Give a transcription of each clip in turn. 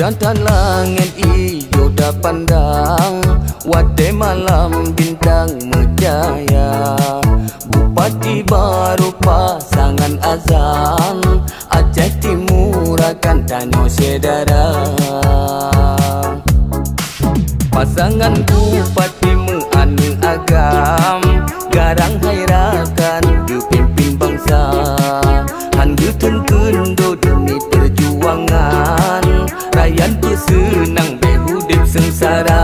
jantan langit ijo dah pandang, wadai malam bintang menjaya. Bupati baru pasangan azan, Aceh Timur akan tanya saudara. Pasangan bupati menanu agam, garang hairakan dipimpin bangsa. Handu tuntun demi perjuangan, rakyat bersenang berhudip sengsara.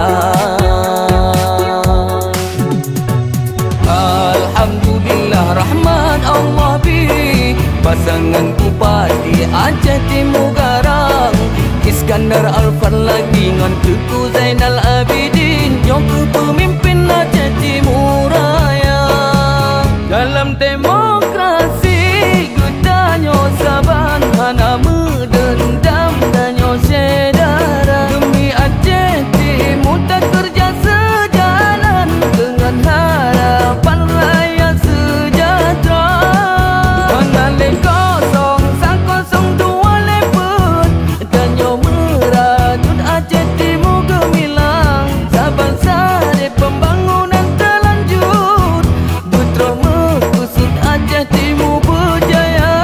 Alhamdulillah rahmat Allah bi, pasangan bupati Aceh Timur garang, Iskandar Al-Farlagi ngan Tuku Zainal Abidin, yang pemimpin Aceh Timur Raya. Dalam demokrasi gudanyo saban hana mendendam danyo saudara. Demi Aceh Timur tak kerja sejalan dengan harapan rakyat sejahtera. Mengalir kosong sang 02 leput, danyo meratut Aceh Timur gemilang. Saban sare pembangunan terlanjut, putra mekusut Aceh Timur berjaya.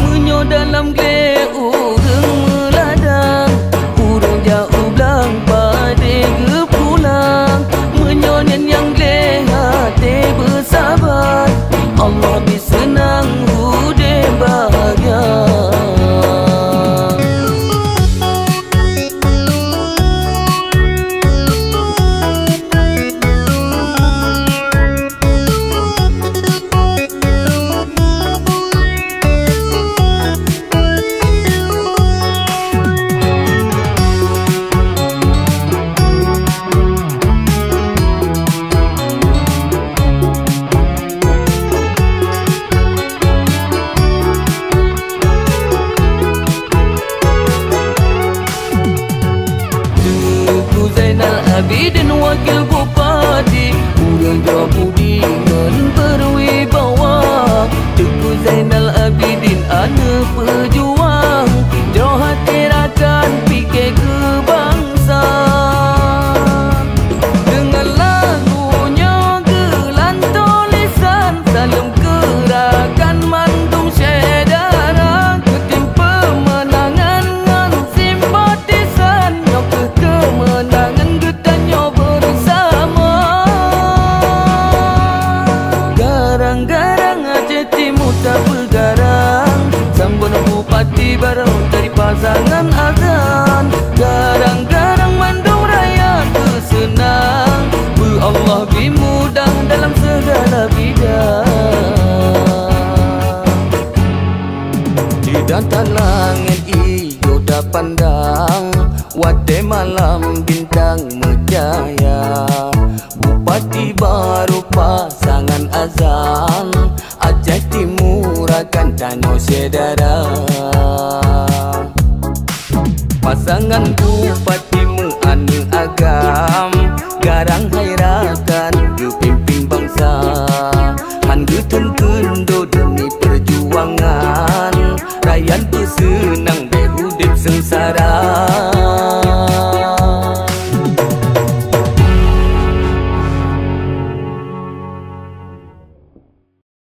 Menyo dalam gleh urang meladang, urang jauh belang pade gepulang. Menyonen yang gleh hati bersabar, Allah bisenang hude bahagia. Zainal Abidin wakil bupati, urang jauh budi ngan berwibawa. Tuku Zainal Abidin ada pejuang, jauh hati rakan fikir ke bangsa. Dengan lagunya gelan tulisan, salam gerakan mandung saudara. Ketim pemenangan ngan simpatisan, nyok kemenangan getanyo bersama. Garang-garang Aceh Timur tak bergarang, sambun bupati baru dari pasangan azan. Garang-garang mandung rakyat bersenang, Allah bimudah dalam segala bidang. Di jantan langit ijo dah pandang, wadai malam bintang menjaya. Bupati baru pasangan azan, Aceh Timur akan tanya saudara. Pasangan bupati menanu agam, garang hairakan dipimpin bangsa. Handu tuntun demi perjuangan, rakyat bersenang berhudip sengsara.